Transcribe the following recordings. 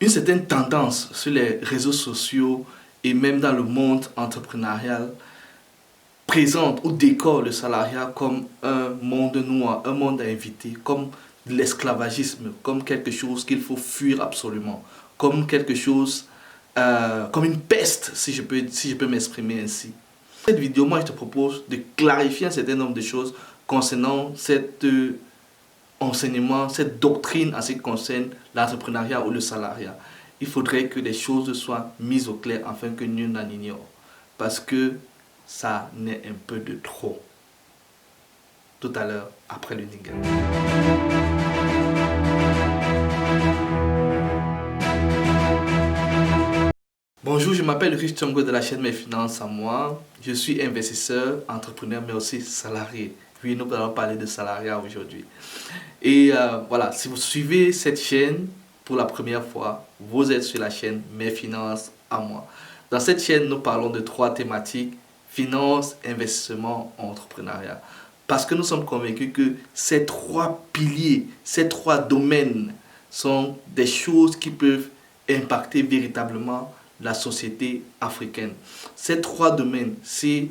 une certaine tendance sur les réseaux sociaux et même dans le monde entrepreneurial présente ou décore le salariat comme un monde noir, un monde à éviter, comme de l'esclavagisme, comme quelque chose qu'il faut fuir absolument, comme quelque chose, comme une peste, si je peux m'exprimer ainsi. Dans cette vidéo, moi, je te propose de clarifier un certain nombre de choses concernant cet enseignement, cette doctrine en ce qui concerne l'entrepreneuriat ou le salariat. Il faudrait que les choses soient mises au clair afin que nul n'en ignore. Parce que ça n'est un peu de trop. Tout à l'heure, après le Niger. Bonjour, je m'appelle Rich Tongo de la chaîne Mes Finances à moi. Je suis investisseur, entrepreneur, mais aussi salarié. Oui, nous allons parler de salariat aujourd'hui. Et voilà, si vous suivez cette chaîne pour la première fois, vous êtes sur la chaîne Mes Finances à moi. Dans cette chaîne, nous parlons de 3 thématiques: finance, investissement, entrepreneuriat. Parce que nous sommes convaincus que ces 3 piliers, ces 3 domaines sont des choses qui peuvent impacter véritablement la société africaine. Ces 3 domaines, si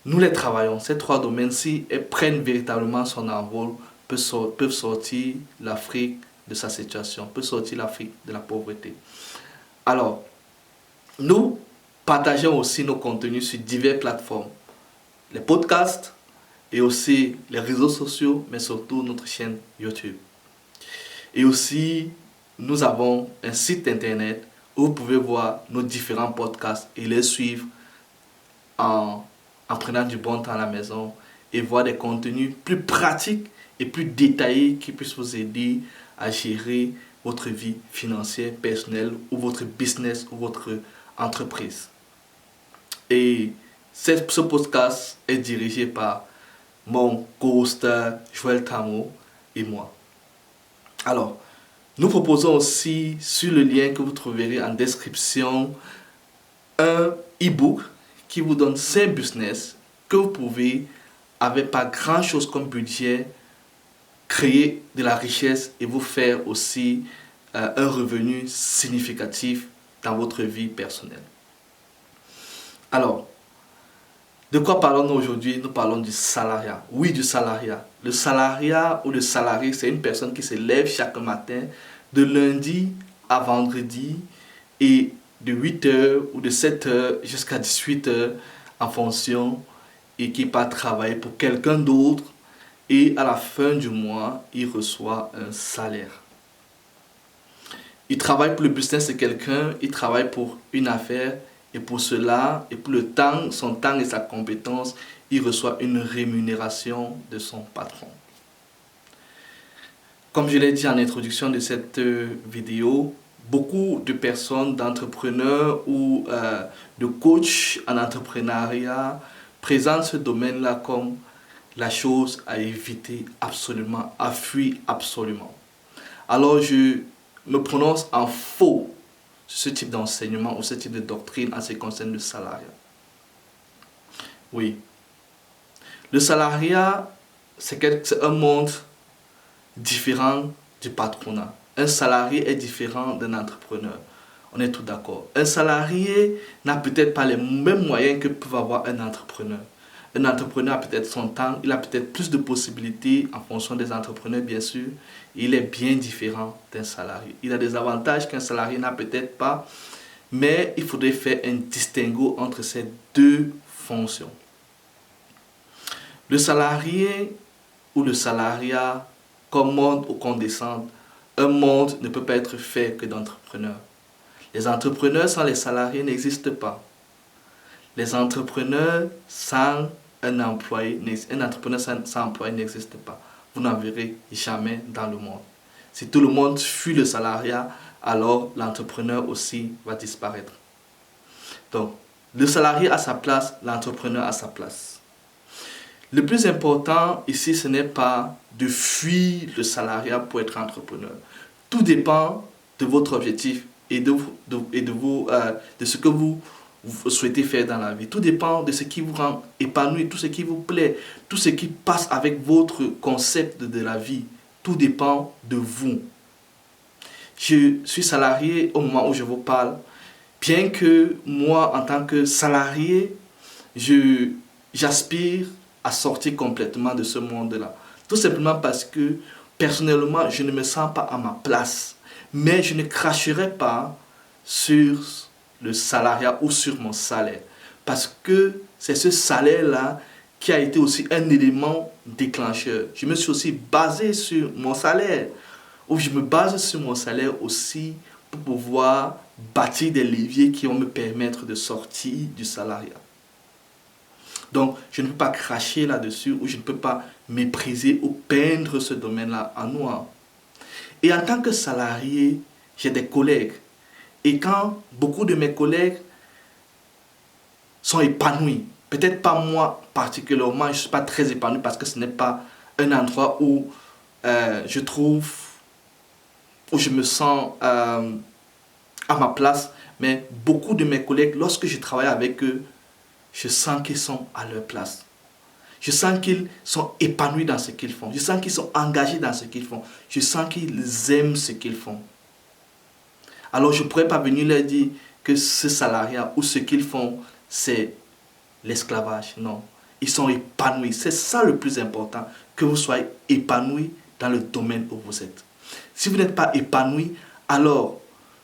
nous les travaillons, ces 3 domaines, si elles prennent véritablement son envol, peuvent sortir l'Afrique de sa situation, peuvent sortir l'Afrique de la pauvreté. Alors, nous partageons aussi nos contenus sur diverses plateformes, les podcasts et aussi les réseaux sociaux, mais surtout notre chaîne YouTube. Et aussi, nous avons un site internet où vous pouvez voir nos différents podcasts et les suivre en prenant du bon temps à la maison et voir des contenus plus pratiques et plus détaillés qui puissent vous aider à gérer votre vie financière, personnelle ou votre business ou votre entreprise. Et ce podcast est dirigé par mon co-host Joël Tamo et moi. Alors, nous proposons aussi sur le lien que vous trouverez en description un e-book qui vous donne 5 business que vous pouvez, avec pas grand chose comme budget, créer de la richesse et vous faire aussi un revenu significatif dans votre vie personnelle. Alors, de quoi parlons-nous aujourd'hui? Nous parlons du salariat. Oui, du salariat. Le salariat ou le salarié, c'est une personne qui se lève chaque matin de lundi à vendredi et de 8h ou de 7h jusqu'à 18h en fonction et qui part travailler pour quelqu'un d'autre et à la fin du mois, il reçoit un salaire. Il travaille pour le business de quelqu'un, il travaille pour une affaire et pour cela, et pour le temps, son temps et sa compétence, il reçoit une rémunération de son patron. Comme je l'ai dit en introduction de cette vidéo, beaucoup de personnes, d'entrepreneurs ou de coachs en entrepreneuriat présentent ce domaine-là comme la chose à éviter absolument, à fuir absolument. Alors je me prononce en faux sur ce type d'enseignement ou ce type de doctrine en ce qui concerne le salariat. Oui. Le salariat, c'est un monde différent du patronat. Un salarié est différent d'un entrepreneur. On est tous d'accord. Un salarié n'a peut-être pas les mêmes moyens que peut avoir un entrepreneur. Un entrepreneur a peut-être son temps, il a peut-être plus de possibilités en fonction des entrepreneurs, bien sûr. Il est bien différent d'un salarié. Il a des avantages qu'un salarié n'a peut-être pas, mais il faudrait faire un distinguo entre ces 2 fonctions. Le salarié ou le salariat, comme monde ou qu'on descende, un monde ne peut pas être fait que d'entrepreneurs. Les entrepreneurs sans les salariés n'existent pas. Les entrepreneurs sans un entrepreneur sans employé n'existe pas. Vous n'en verrez jamais dans le monde. Si tout le monde fuit le salariat, alors l'entrepreneur aussi va disparaître. Donc, le salarié a sa place, l'entrepreneur a sa place. Le plus important ici, ce n'est pas de fuir le salariat pour être entrepreneur. Tout dépend de votre objectif et de ce que vous souhaitez faire dans la vie. Tout dépend de ce qui vous rend épanoui, tout ce qui vous plaît, tout ce qui passe avec votre concept de la vie. Tout dépend de vous. je suis salarié au moment où je vous parle, bien que moi, en tant que salarié, j'aspire à sortir complètement de ce monde-là. Tout simplement parce que, personnellement, je ne me sens pas à ma place. Mais je ne cracherai pas sur le salariat ou sur mon salaire. Parce que c'est ce salaire-là qui a été aussi un élément déclencheur. Je me suis aussi basé sur mon salaire. Ou je me base sur mon salaire aussi pour pouvoir bâtir des leviers qui vont me permettre de sortir du salariat. Donc, je ne peux pas cracher là-dessus ou je ne peux pas mépriser ou peindre ce domaine-là en noir. Et en tant que salarié, j'ai des collègues. Et quand beaucoup de mes collègues sont épanouis, peut-être pas moi particulièrement, je ne suis pas très épanoui parce que ce n'est pas un endroit où je trouve, où je me sens à ma place, mais beaucoup de mes collègues, lorsque je travaille avec eux, je sens qu'ils sont à leur place. Je sens qu'ils sont épanouis dans ce qu'ils font. Je sens qu'ils sont engagés dans ce qu'ils font. Je sens qu'ils aiment ce qu'ils font. Alors je ne pourrais pas venir leur dire que ce salariat ou ce qu'ils font, c'est l'esclavage. Non. Ils sont épanouis. C'est ça le plus important, que vous soyez épanouis dans le domaine où vous êtes. Si vous n'êtes pas épanoui, alors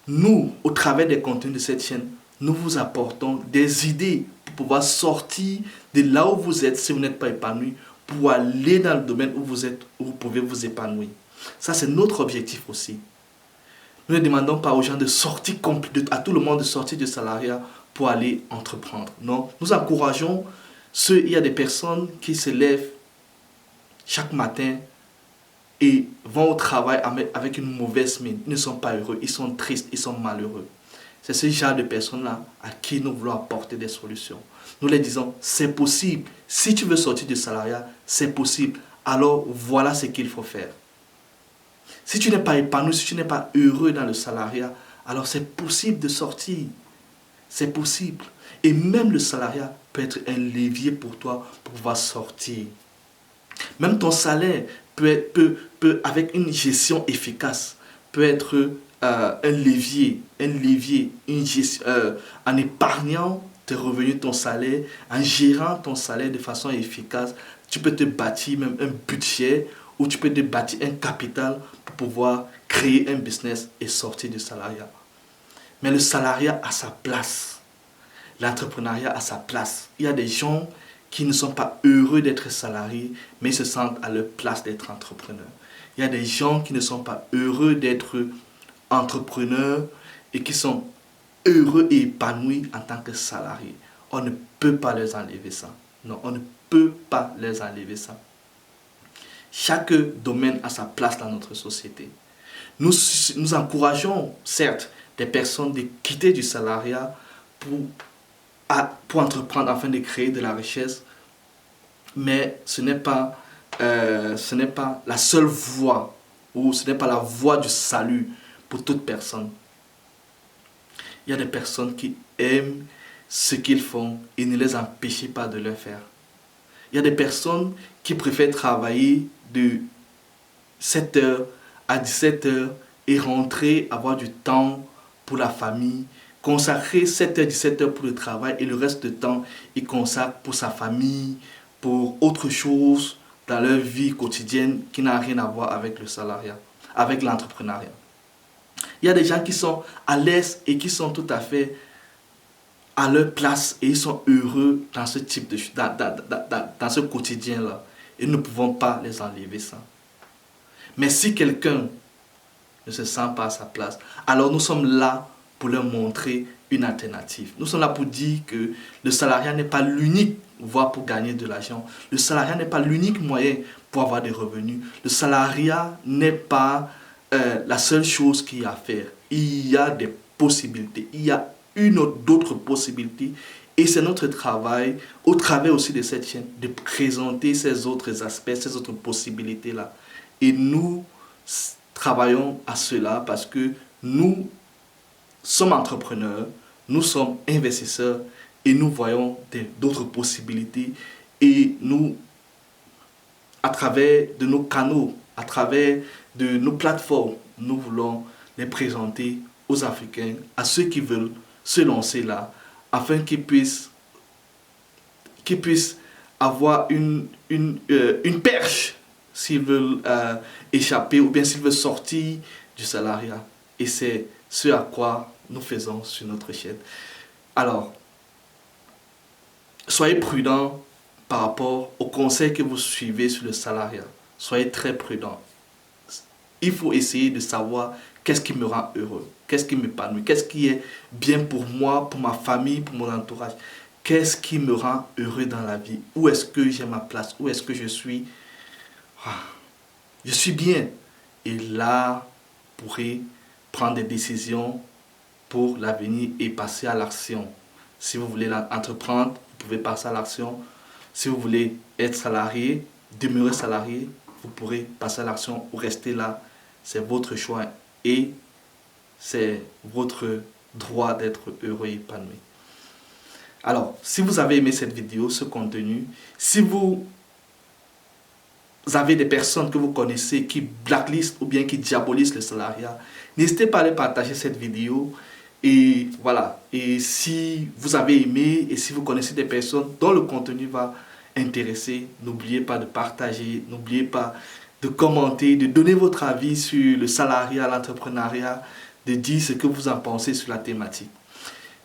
nous, au travers des contenus de cette chaîne, nous vous apportons des idées pour pouvoir sortir de là où vous êtes si vous n'êtes pas épanoui, pour aller dans le domaine où vous êtes, où vous pouvez vous épanouir. Ça, c'est notre objectif aussi. Nous ne demandons pas aux gens de sortir, à tout le monde de sortir du salariat pour aller entreprendre. Non, nous encourageons il y a des personnes qui se lèvent chaque matin et vont au travail avec une mauvaise mine. Ils ne sont pas heureux, ils sont tristes, ils sont malheureux. C'est ce genre de personnes-là à qui nous voulons apporter des solutions. Nous leur disons, c'est possible. Si tu veux sortir du salariat, c'est possible. Alors voilà ce qu'il faut faire. Si tu n'es pas épanoui, si tu n'es pas heureux dans le salariat, alors c'est possible de sortir. C'est possible. Et même le salariat peut être un levier pour toi pour pouvoir sortir. Même ton salaire peut avec une gestion efficace, peut être un levier, une gestion, en épargnant tes revenus, ton salaire, en gérant ton salaire de façon efficace, tu peux te bâtir même un budget ou tu peux te bâtir un capital pour pouvoir créer un business et sortir du salariat. Mais le salariat a sa place. L'entrepreneuriat a sa place. Il y a des gens qui ne sont pas heureux d'être salariés, mais se sentent à leur place d'être entrepreneurs. Il y a des gens qui ne sont pas heureux d'être entrepreneurs et qui sont heureux et épanouis en tant que salariés. On ne peut pas leur enlever ça. Non, on ne peut pas leur enlever ça. Chaque domaine a sa place dans notre société. Nous encourageons, certes, des personnes de quitter du salariat pour entreprendre afin de créer de la richesse, mais ce n'est pas la seule voie, ou ce n'est pas la voie du salut pour toute personne. Il y a des personnes qui aiment ce qu'ils font et ne les empêchez pas de le faire. Il y a des personnes qui préfèrent travailler de 7h à 17h et rentrer, avoir du temps pour la famille, consacrer 7h, 17h pour le travail et le reste du temps, ils consacrent pour sa famille, pour autre chose dans leur vie quotidienne qui n'a rien à voir avec le salariat, avec l'entrepreneuriat. Il y a des gens qui sont à l'aise et qui sont tout à fait à leur place et ils sont heureux dans ce type de dans ce quotidien-là. Et nous ne pouvons pas les enlever ça. Mais si quelqu'un ne se sent pas à sa place, alors nous sommes là pour leur montrer une alternative. Nous sommes là pour dire que le salariat n'est pas l'unique voie pour gagner de l'argent. Le salariat n'est pas l'unique moyen pour avoir des revenus. Le salariat n'est pas la seule chose qu'il y a à faire. Il y a des possibilités. Il y a d'autres possibilités. Et c'est notre travail, au travers aussi de cette chaîne, de présenter ces autres aspects, ces autres possibilités-là. Et nous travaillons à cela parce que nous sommes entrepreneurs, nous sommes investisseurs et nous voyons d'autres possibilités. Et nous, à travers de nos canaux, à travers de nos plateformes, nous voulons les présenter aux Africains, à ceux qui veulent se lancer là, afin qu'ils puissent avoir une perche s'ils veulent échapper ou bien s'ils veulent sortir du salariat. Et c'est ce à quoi nous faisons sur notre chaîne. Alors, soyez prudents par rapport aux conseils que vous suivez sur le salariat. Soyez très prudents. Il faut essayer de savoir qu'est-ce qui me rend heureux, qu'est-ce qui m'épanouit, qu'est-ce qui est bien pour moi, pour ma famille, pour mon entourage. Qu'est-ce qui me rend heureux dans la vie? Où est-ce que j'ai ma place? Où est-ce que je suis? Je suis bien. Et là, vous pourrez prendre des décisions pour l'avenir et passer à l'action. Si vous voulez entreprendre, vous pouvez passer à l'action. Si vous voulez être salarié, demeurer salarié, vous pourrez passer à l'action ou rester là. C'est votre choix et c'est votre droit d'être heureux et épanoui. Alors, si vous avez aimé cette vidéo, ce contenu, si vous avez des personnes que vous connaissez qui blacklistent ou bien qui diabolisent le salariat, n'hésitez pas à aller partager cette vidéo. Et voilà, et si vous avez aimé et si vous connaissez des personnes dont le contenu va intéresser, n'oubliez pas de partager, n'oubliez pas de commenter, de donner votre avis sur le salariat, l'entrepreneuriat, de dire ce que vous en pensez sur la thématique.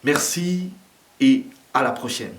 Merci et à la prochaine.